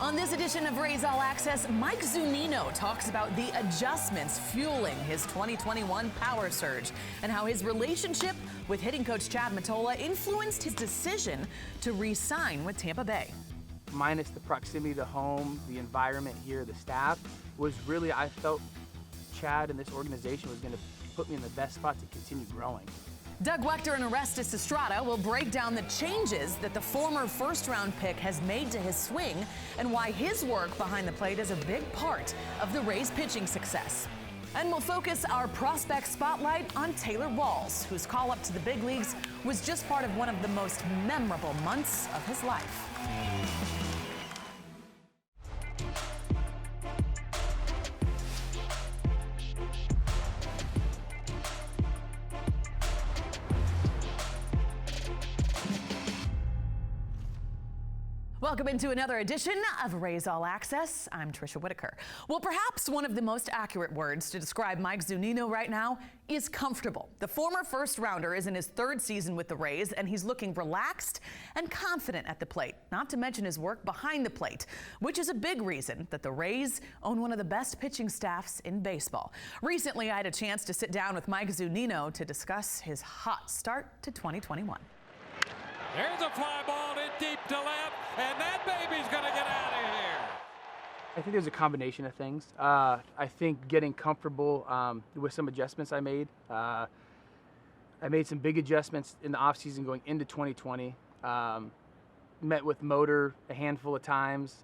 On this edition of Rays All Access, Mike Zunino talks about the adjustments fueling his 2021 power surge and how his relationship with hitting coach Chad Mottola influenced his decision to re-sign with Tampa Bay. Minus the proximity to home, the environment here, the staff, was really, I felt Chad and this organization was going to put me in the best spot to continue growing. Doug Wechter and Orestes Estrada will break down the changes that the former first-round pick has made to his swing and why his work behind the plate is a big part of the Rays' pitching success. And we'll focus our prospect spotlight on Taylor Walls, whose call-up to the big leagues was just part of one of the most memorable months of his life. Welcome into another edition of Rays All Access. I'm Tricia Whitaker. Well, perhaps one of the most accurate words to describe Mike Zunino right now is comfortable. The former first-rounder is in his third season with the Rays, and he's looking relaxed and confident at the plate, not to mention his work behind the plate, which is a big reason that the Rays own one of the best pitching staffs in baseball. Recently, I had a chance to sit down with Mike Zunino to discuss his hot start to 2021. There's a fly ball in deep to left, and that baby's going to get out of here. I think there's a combination of things. I think getting comfortable with some adjustments I made. I made some big adjustments in the offseason going into 2020. Met with Motor a handful of times,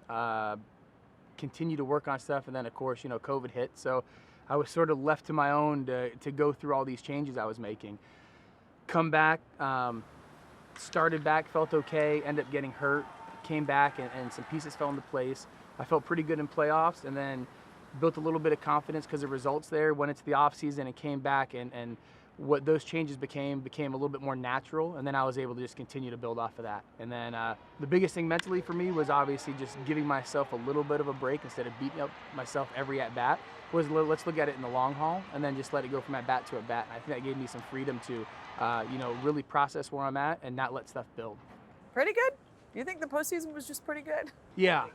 continued to work on stuff, and then, of course, COVID hit. So I was sort of left to my own to go through all these changes I was making. Come back. Started back, felt okay, ended up getting hurt, came back, and some pieces fell into place. I felt pretty good in playoffs, and then built a little bit of confidence because of results there. Went into the offseason and came back, and what those changes became a little bit more natural, and then I was able to just continue to build off of that. And then the biggest thing mentally for me was obviously just giving myself a little bit of a break instead of beating up myself every at-bat. Was let's look at it in the long haul and then just let it go from at-bat to at-bat. And I think that gave me some freedom to really process where I'm at and not let stuff build. Pretty good? You think the postseason was just pretty good? Yeah.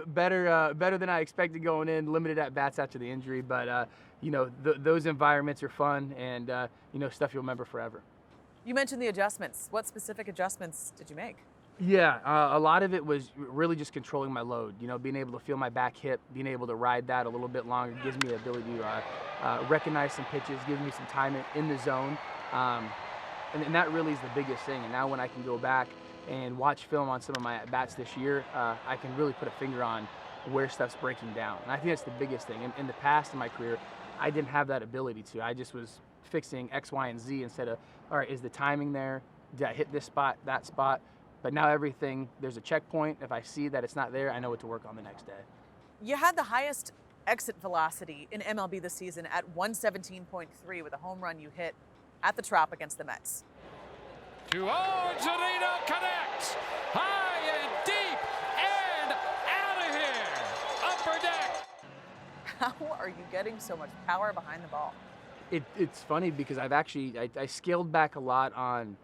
Better than I expected going in, limited at-bats after the injury, but those environments are fun and stuff you'll remember forever. You mentioned the adjustments. What specific adjustments did you make? Yeah, a lot of it was really just controlling my load, being able to feel my back hip, being able to ride that a little bit longer gives me the ability to recognize some pitches, gives me some time in the zone, and that really is the biggest thing. And now when I can go back and watch film on some of my at-bats this year, I can really put a finger on where stuff's breaking down. And I think that's the biggest thing. In the past in my career, I didn't have that ability to. I just was fixing X, Y, and Z instead of, all right, is the timing there? Did I hit this spot, that spot? But now everything, there's a checkpoint. If I see that it's not there, I know what to work on the next day. You had the highest exit velocity in MLB this season at 117.3 with a home run you hit at the Trop against the Mets. 2-0, Zenino connects. High and deep and out of here. Upper deck. How are you getting so much power behind the ball? It's funny because I scaled back a lot on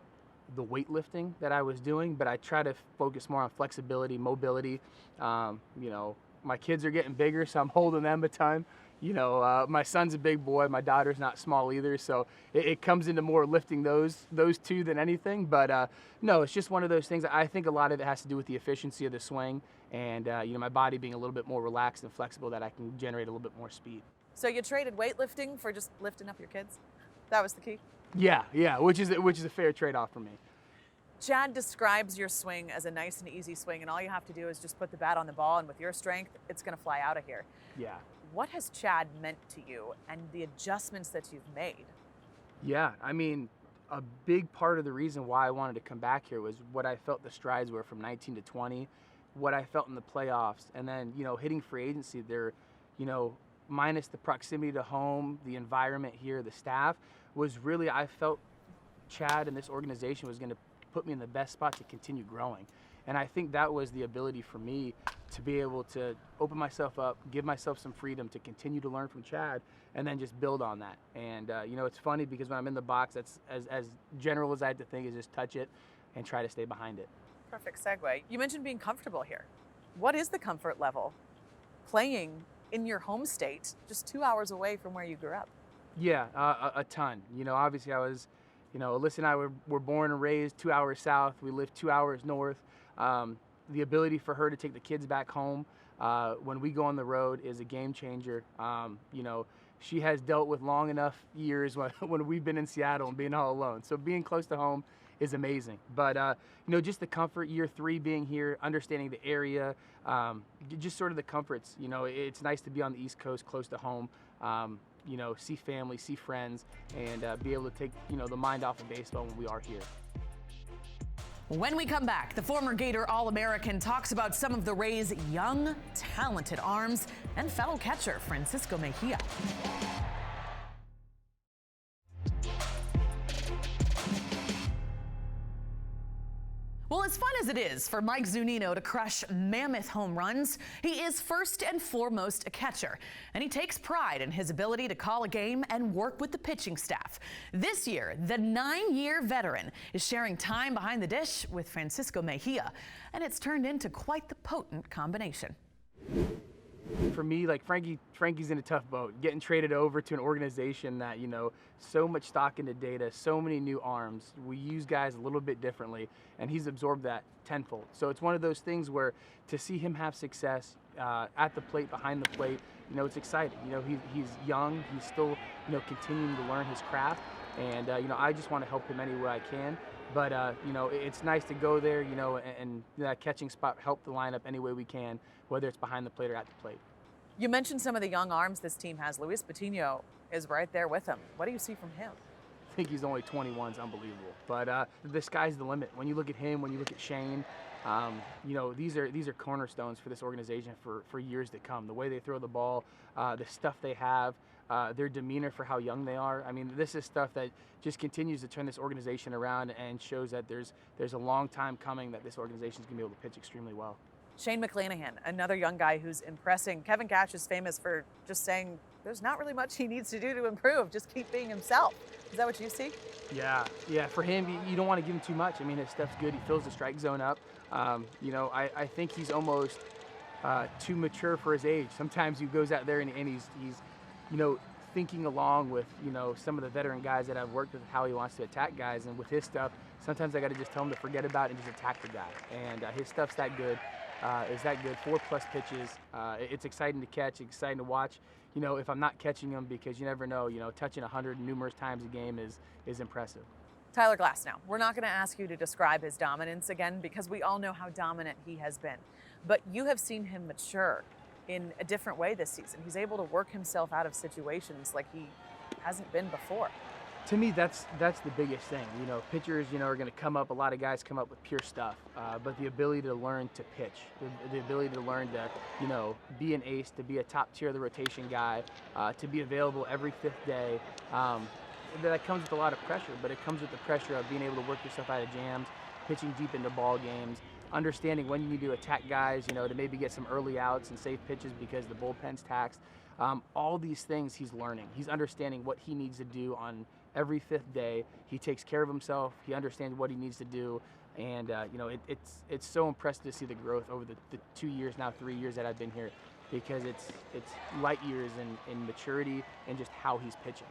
the weightlifting that I was doing, but I try to focus more on flexibility, mobility. My kids are getting bigger, so I'm holding them a ton. My son's a big boy, my daughter's not small either, so it comes into more lifting those two than anything. But no, it's just one of those things. I think a lot of it has to do with the efficiency of the swing and my body being a little bit more relaxed and flexible, that I can generate a little bit more speed. So you traded weightlifting for just lifting up your kids? That was the key? Yeah, which is a fair trade-off for me. Chad describes your swing as a nice and easy swing, and all you have to do is just put the bat on the ball, and with your strength, it's going to fly out of here. Yeah. What has Chad meant to you and the adjustments that you've made? Yeah, I mean, a big part of the reason why I wanted to come back here was what I felt the strides were from 19 to 20, what I felt in the playoffs, and then, hitting free agency there, minus the proximity to home, the environment here, the staff, was really, I felt Chad and this organization was going to put me in the best spot to continue growing. And I think that was the ability for me to be able to open myself up, give myself some freedom to continue to learn from Chad, and then just build on that. And it's funny because when I'm in the box, that's as general as I had to think is just touch it and try to stay behind it. Perfect segue. You mentioned being comfortable here. What is the comfort level playing in your home state, just 2 hours away from where you grew up? Yeah, a ton. Obviously Alyssa and I were born and raised 2 hours south. We live 2 hours north. The ability for her to take the kids back home when we go on the road is a game changer. She has dealt with long enough years when we've been in Seattle and being all alone. So being close to home is amazing. But, just the comfort, year 3 being here, understanding the area, just sort of the comforts. It's nice to be on the East Coast, close to home. See family, see friends, and be able to take, the mind off of baseball when we are here. When we come back, the former Gator All-American talks about some of the Rays' young, talented arms and fellow catcher Francisco Mejia. Well, as fun as it is for Mike Zunino to crush mammoth home runs, he is first and foremost a catcher, and he takes pride in his ability to call a game and work with the pitching staff. This year, the 9-year veteran is sharing time behind the dish with Francisco Mejia, and it's turned into quite the potent combination. For me, like Frankie's in a tough boat, getting traded over to an organization that, so much stock into data, so many new arms. We use guys a little bit differently, and he's absorbed that tenfold. So it's one of those things where to see him have success at the plate, behind the plate, it's exciting. He's young, he's still, continuing to learn his craft, and, I just want to help him any way I can. But, it's nice to go there, and that catching spot, help the lineup any way we can, whether it's behind the plate or at the plate. You mentioned some of the young arms this team has. Luis Patino is right there with him. What do you see from him? I think he's only 21 is unbelievable. But the sky's the limit. When you look at him, when you look at Shane, these are cornerstones for this organization for years to come. The way they throw the ball, the stuff they have, their demeanor for how young they are. I mean, this is stuff that just continues to turn this organization around and shows that there's a long time coming that this organization is going to be able to pitch extremely well. Shane McClanahan, another young guy who's impressing. Kevin Cash is famous for just saying there's not really much he needs to do to improve. Just keep being himself. Is that what you see? Yeah. For him, you don't want to give him too much. I mean, his stuff's good. He fills the strike zone up. I think he's almost too mature for his age. Sometimes he goes out there and he's thinking along with, some of the veteran guys that I've worked with, how he wants to attack guys. And with his stuff, sometimes I got to just tell him to forget about it and just attack the guy. And his stuff's that good. Is that good? 4+ pitches. It's exciting to catch, exciting to watch. If I'm not catching him, because you never know, touching 100 numerous times a game is impressive. Tyler Glasnow, we're not going to ask you to describe his dominance again because we all know how dominant he has been. But you have seen him mature in a different way this season. He's able to work himself out of situations like he hasn't been before. To me, that's the biggest thing. Pitchers, are going to come up. A lot of guys come up with pure stuff, but the ability to learn to pitch, the ability to learn to, be an ace, to be a top tier of the rotation guy, to be available every 5th day. That comes with a lot of pressure, but it comes with the pressure of being able to work yourself out of jams, pitching deep into ball games, understanding when you need to attack guys, to maybe get some early outs and save pitches because the bullpen's taxed. All these things he's learning. He's understanding what he needs to do on every 5th day. He takes care of himself. He understands what he needs to do. And, it's so impressive to see the growth over the 2 years, now 3 years that I've been here, because it's light years in maturity and just how he's pitching.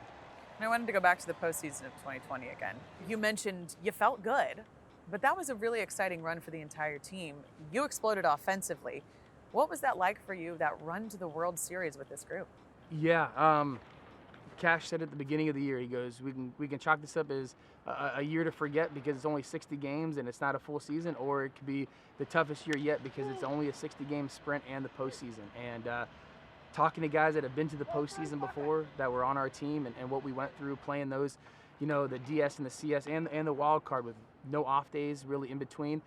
And I wanted to go back to the postseason of 2020 again. You mentioned you felt good, but that was a really exciting run for the entire team. You exploded offensively. What was that like for you, that run to the World Series with this group? Yeah, Cash said at the beginning of the year, he goes, we can chalk this up as a year to forget because it's only 60 games and it's not a full season, or it could be the toughest year yet because it's only a 60-game sprint and the postseason. And talking to guys that have been to the postseason before, that were on our team, and what we went through playing those, the DS and the CS and the wild card with no off days really in between.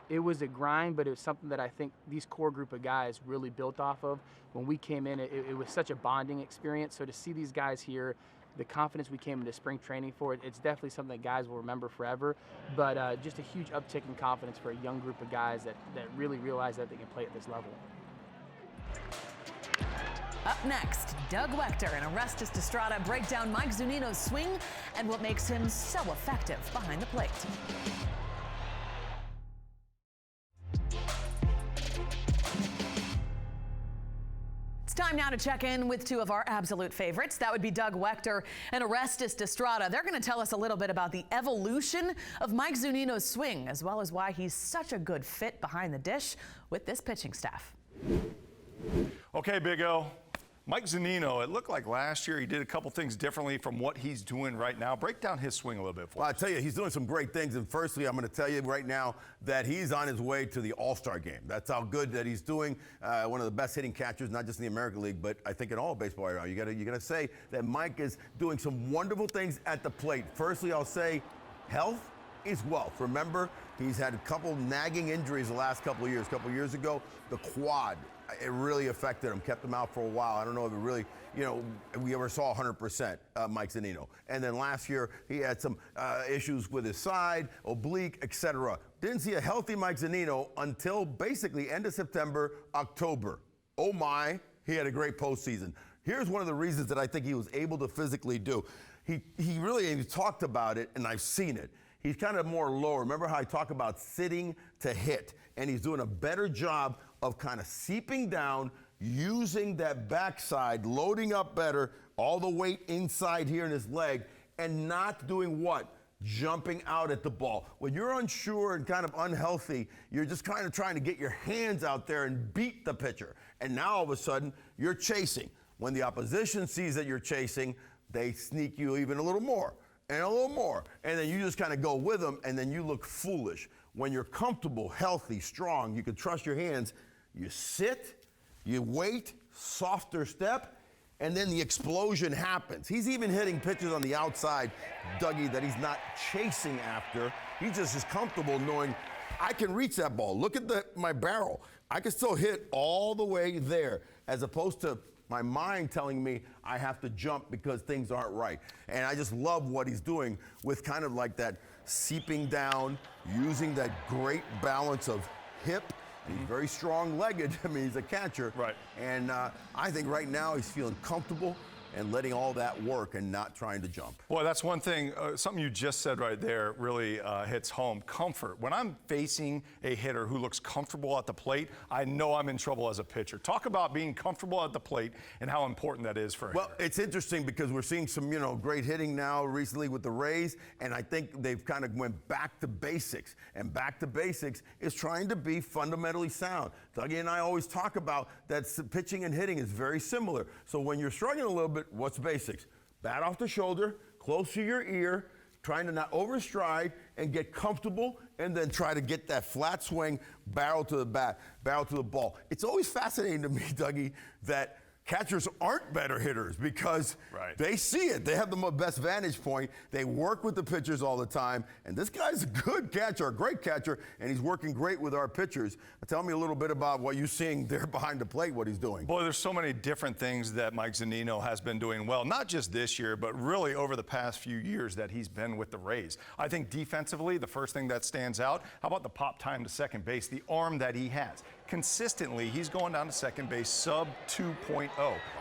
It was a grind, but it was something that I think these core group of guys really built off of. When we came in, it was such a bonding experience. So to see these guys here, the confidence we came into spring training for, it's definitely something that guys will remember forever. But just a huge uptick in confidence for a young group of guys that really realize that they can play at this level. Up next, Doug Wechter and Orestes Destrada break down Mike Zunino's swing and what makes him so effective behind the plate. Time now to check in with two of our absolute favorites. That would be Doug Wechter and Orestes Destrada. They're going to tell us a little bit about the evolution of Mike Zunino's swing, as well as why he's such a good fit behind the dish with this pitching staff. Okay, Big O. Mike Zenino, it looked like last year he did a couple things differently from what he's doing right now. Break down his swing a little bit for Well, us. I tell you, he's doing some great things. And firstly, I'm going to tell you right now that he's on his way to the All-Star game. That's how good that he's doing. One of the best hitting catchers, not just in the American League, but I think in all of baseball right now. You got to say that Mike is doing some wonderful things at the plate. Firstly, I'll say health is wealth. Remember, he's had a couple nagging injuries the last couple of years. A couple of years ago, the quad. It really affected him, kept him out for a while. I don't know if it really, we ever saw 100% Mike Zunino. And then last year, he had some issues with his side, oblique, etc. Didn't see a healthy Mike Zunino until basically end of September, October. Oh my, he had a great postseason. Here's one of the reasons that I think he was able to physically do. He really talked about it, and I've seen it. He's kind of more lower. Remember how I talk about sitting to hit? And he's doing a better job of kind of seeping down, using that backside, loading up better, all the weight inside here in his leg, and not doing what? Jumping out at the ball. When you're unsure and kind of unhealthy, you're just kind of trying to get your hands out there and beat the pitcher. And now all of a sudden, you're chasing. When the opposition sees that you're chasing, they sneak you even a little more. And a little more. And then you just kind of go with them, and then you look foolish. When you're comfortable, healthy, strong, you can trust your hands, you sit, you wait, softer step, and then the explosion happens. He's even hitting pitches on the outside, Dougie, that he's not chasing after. He just is comfortable knowing I can reach that ball. Look at my barrel. I can still hit all the way there, as opposed to my mind telling me I have to jump because things aren't right. And I just love what he's doing with kind of like that seeping down, using that great balance of hip. He's very strong-legged. I mean, he's a catcher. Right. And I think right now he's feeling comfortable and letting all that work and not trying to jump. Boy, that's one thing, something you just said right there really hits home. Comfort. When I'm facing a hitter who looks comfortable at the plate, I know I'm in trouble as a pitcher. Talk about being comfortable at the plate and how important that is for a hitter. It's interesting because we're seeing some, great hitting now recently with the Rays, and I think they've kind of went back to basics. And back to basics is trying to be fundamentally sound. Dougie and I always talk about that pitching and hitting is very similar. So when you're struggling a little bit, what's basics? Bat off the shoulder, close to your ear, trying to not overstride and get comfortable, and then try to get that flat swing, barrel to the bat, barrel to the ball. It's always fascinating to me, Dougie, that catchers aren't better hitters because they see it. They have the best vantage point. They work with the pitchers all the time. And this guy's a good catcher, a great catcher, and he's working great with our pitchers. Tell me a little bit about what you're seeing there behind the plate, what he's doing. Boy, there's so many different things that Mike Zunino has been doing well, not just this year, but really over the past few years that he's been with the Rays. I think defensively, the first thing that stands out, how about the pop time to second base, the arm that he has? Consistently, he's going down to second base sub 2.0.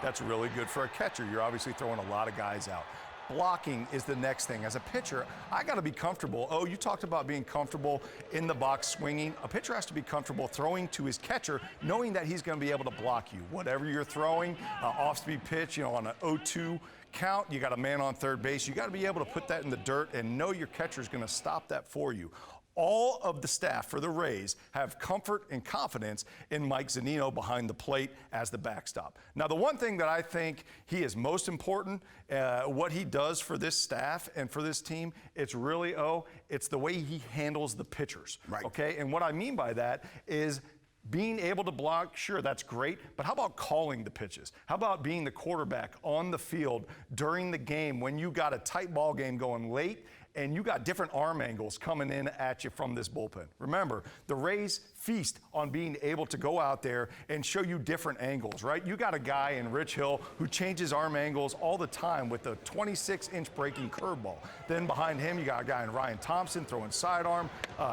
That's really good for a catcher. You're obviously throwing a lot of guys out. Blocking is the next thing. As a pitcher, I got to be comfortable. Oh, you talked about being comfortable in the box swinging. A pitcher has to be comfortable throwing to his catcher, knowing that he's going to be able to block you. Whatever you're throwing, off-speed pitch, on an 0-2 count, you got a man on third base. You got to be able to put that in the dirt and know your catcher is going to stop that for you. All of the staff for the Rays have comfort and confidence in Mike Zenino behind the plate as the backstop. Now, the one thing that I think he is most important, what he does for this staff and for this team, it's really, it's the way he handles the pitchers. Right. Okay? And what I mean by that is being able to block, sure, that's great, but how about calling the pitches? How about being the quarterback on the field during the game when you got a tight ball game going late and you got different arm angles coming in at you from this bullpen? Remember, the Rays feast on being able to go out there and show you different angles, right? You got a guy in Rich Hill who changes arm angles all the time with a 26-inch breaking curveball. Then behind him, you got a guy in Ryan Thompson throwing sidearm.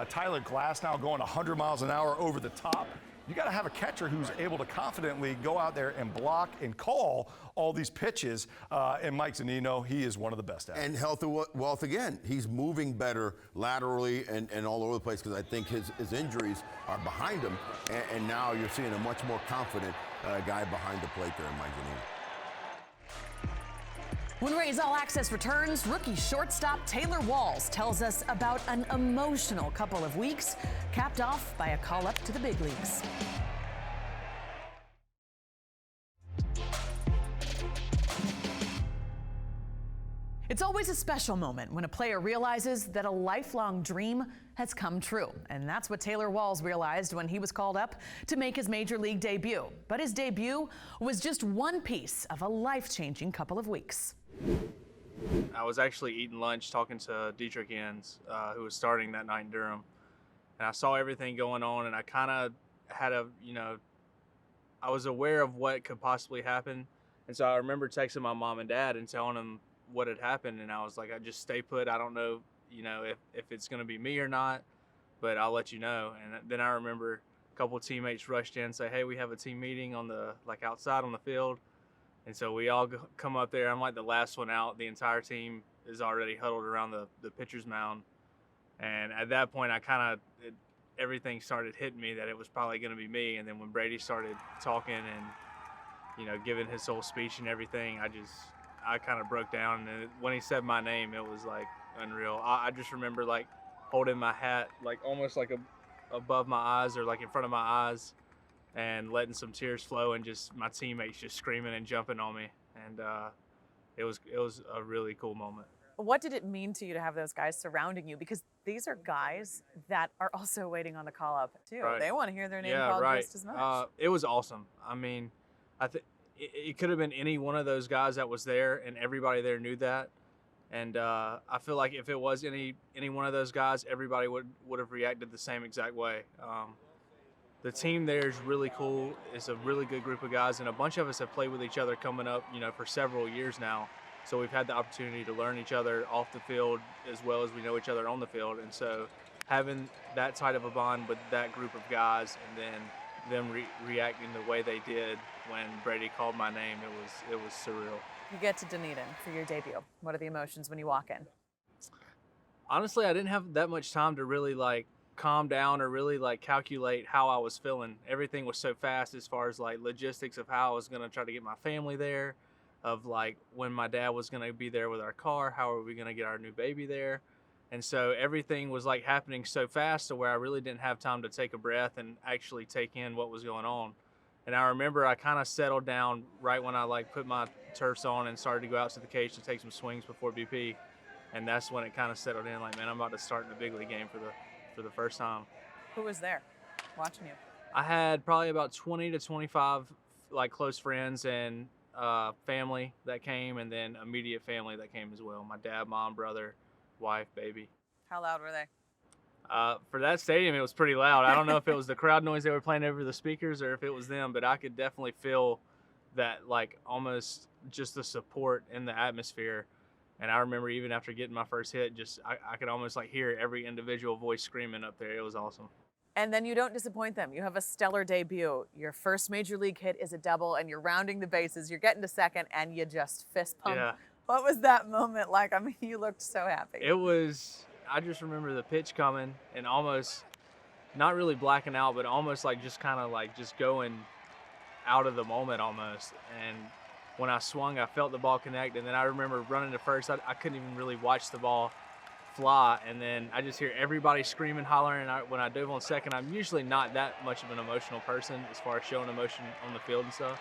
Tyler Glass now going 100 miles an hour over the top. you got to have a catcher who's able to confidently go out there and block and call all these pitches. And Mike Zenino, he is one of the best at it. And health and wealth again. He's moving better laterally and all over the place because I think his injuries are behind him. And now you're seeing a much more confident guy behind the plate there in Mike Zenino. When Rays All Access returns, rookie shortstop Taylor Walls tells us about an emotional couple of weeks, capped off by a call up to the big leagues. It's always a special moment when a player realizes that a lifelong dream has come true. And that's what Taylor Walls realized when he was called up to make his major league debut. But his debut was just one piece of a life-changing couple of weeks. I was actually eating lunch talking to Dietrich Enns, who was starting that night in Durham. And I saw everything going on, and I kind of had I was aware of what could possibly happen. And so I remember texting my mom and dad and telling them what had happened. And I was like, I just stay put. I don't know, if it's going to be me or not, but I'll let you know. And then I remember a couple of teammates rushed in and say, hey, we have a team meeting on outside on the field. And so we all come up there. I'm like the last one out. The entire team is already huddled around the pitcher's mound. And at that point, everything started hitting me that it was probably going to be me. And then when Brady started talking and, giving his whole speech and everything, I kind of broke down. And when he said my name, it was like unreal. I just remember like holding my hat, like almost like above my eyes or like in front of my eyes, and letting some tears flow, and just my teammates just screaming and jumping on me. And it was a really cool moment. What did it mean to you to have those guys surrounding you? Because these are guys that are also waiting on the call up too. Right. They want to hear their name called just as much. It was awesome. I mean, I think it could have been any one of those guys that was there, and everybody there knew that. And I feel like if it was any one of those guys, everybody would have reacted the same exact way. The team there is really cool. It's a really good group of guys, and a bunch of us have played with each other coming up, for several years now. So we've had the opportunity to learn each other off the field as well as we know each other on the field. And so having that tight of a bond with that group of guys, and then them reacting the way they did when Brady called my name, it was surreal. You get to Dunedin for your debut. What are the emotions when you walk in? Honestly, I didn't have that much time to really calm down or really calculate how I was feeling. Everything was so fast as far as logistics of how I was going to try to get my family there, of when my dad was going to be there with our car, how are we going to get our new baby there. And so everything was happening so fast to where I really didn't have time to take a breath and actually take in what was going on. And I remember I kind of settled down right when I put my turfs on and started to go out to the cage to take some swings before BP. And that's when it kind of settled in, man, I'm about to start in a big league game for the first time. Who was there watching you? I had probably about 20 to 25 close friends and family that came, and then immediate family that came as well. My dad, mom, brother, wife, baby. How loud were they? For that stadium, it was pretty loud. I don't know if it was the crowd noise they were playing over the speakers or if it was them, but I could definitely feel that almost just the support in the atmosphere. And I remember even after getting my first hit, I could almost hear every individual voice screaming up there. It was awesome. And then you don't disappoint them. You have a stellar debut. Your first major league hit is a double, and you're rounding the bases. You're getting to second, and you just fist pump. Yeah. What was that moment like? I mean, you looked so happy. I just remember the pitch coming and almost not really blacking out, but almost just kind of just going out of the moment almost. And when I swung, I felt the ball connect, and then I remember running to first. I couldn't even really watch the ball fly, and then I just hear everybody screaming, hollering. And when I dove on second, I'm usually not that much of an emotional person as far as showing emotion on the field and stuff,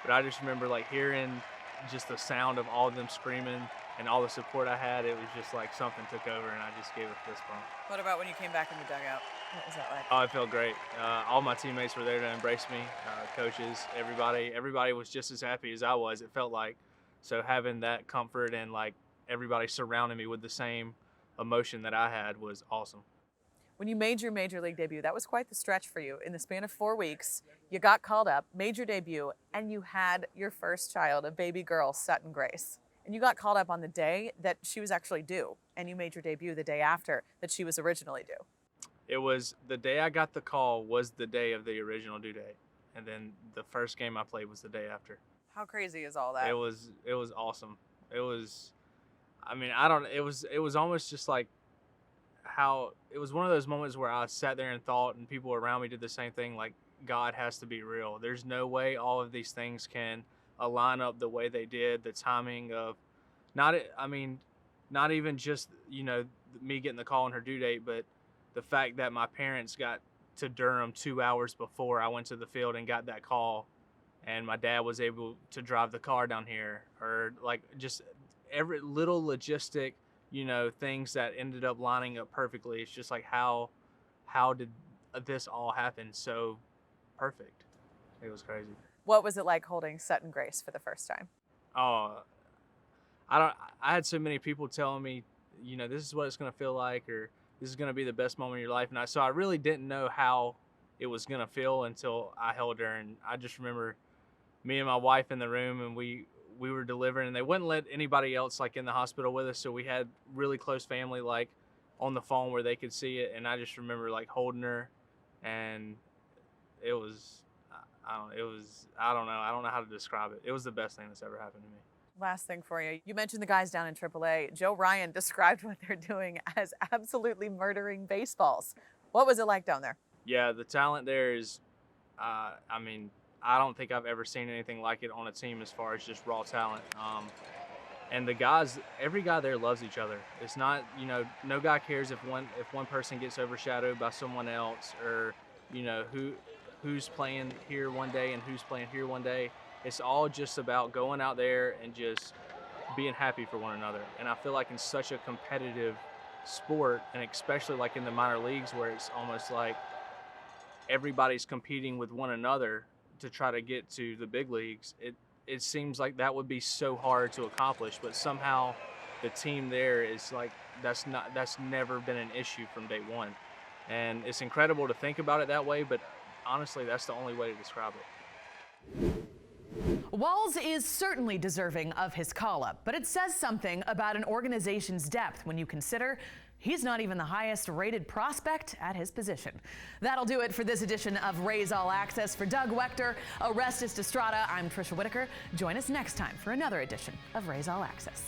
but I just remember hearing just the sound of all of them screaming and all the support I had. It was just something took over, and I just gave a fist bump. What about when you came back in the dugout? What was that like? Oh, it felt great. All my teammates were there to embrace me, coaches, everybody was just as happy as I was, it felt like. So having that comfort and everybody surrounding me with the same emotion that I had was awesome. When you made your major league debut, that was quite the stretch for you. In the span of 4 weeks, you got called up, made your debut, and you had your first child, a baby girl, Sutton Grace. And you got called up on the day that she was actually due, and you made your debut the day after that she was originally due. It was the day I got the call was the day of the original due date, and then the first game I played was the day after. How crazy is all that? It was awesome. It was, I mean, I don't. It was almost just like how it was one of those moments where I sat there and thought, and people around me did the same thing. Like, God has to be real. There's no way all of these things can align up the way they did. The timing of, not even just me getting the call on her due date, but the fact that my parents got to Durham 2 hours before I went to the field and got that call, and my dad was able to drive the car down here, or like just every little logistic, things that ended up lining up perfectly. It's just like how did this all happen so perfect? It was crazy. What was it like holding Sutton Grace for the first time? Oh, I had so many people telling me, this is what it's going to feel like, or this is going to be the best moment of your life. And so I really didn't know how it was going to feel until I held her. And I just remember me and my wife in the room, and we were delivering, and they wouldn't let anybody else like in the hospital with us. So we had really close family like on the phone where they could see it. And I just remember like holding her, and it was, I don't know how to describe it. It was the best thing that's ever happened to me. Last thing for you. You mentioned the guys down in AAA. Joe Ryan described what they're doing as absolutely murdering baseballs. What was it like down there? Yeah, the talent there is, I don't think I've ever seen anything like it on a team as far as just raw talent. And the guys, every guy there loves each other. It's not, no guy cares if one person gets overshadowed by someone else, or, who's playing here one day and who's playing here one day. It's all just about going out there and just being happy for one another. And I feel like in such a competitive sport, and especially like in the minor leagues where it's almost like everybody's competing with one another to try to get to the big leagues, it seems like that would be so hard to accomplish, but somehow the team there is like, that's never been an issue from day one. And it's incredible to think about it that way, but honestly, that's the only way to describe it. Walls is certainly deserving of his call-up, but it says something about an organization's depth when you consider he's not even the highest-rated prospect at his position. That'll do it for this edition of Rays All Access. For Doug Wechter, Orestes Estrada, I'm Tricia Whitaker. Join us next time for another edition of Rays All Access.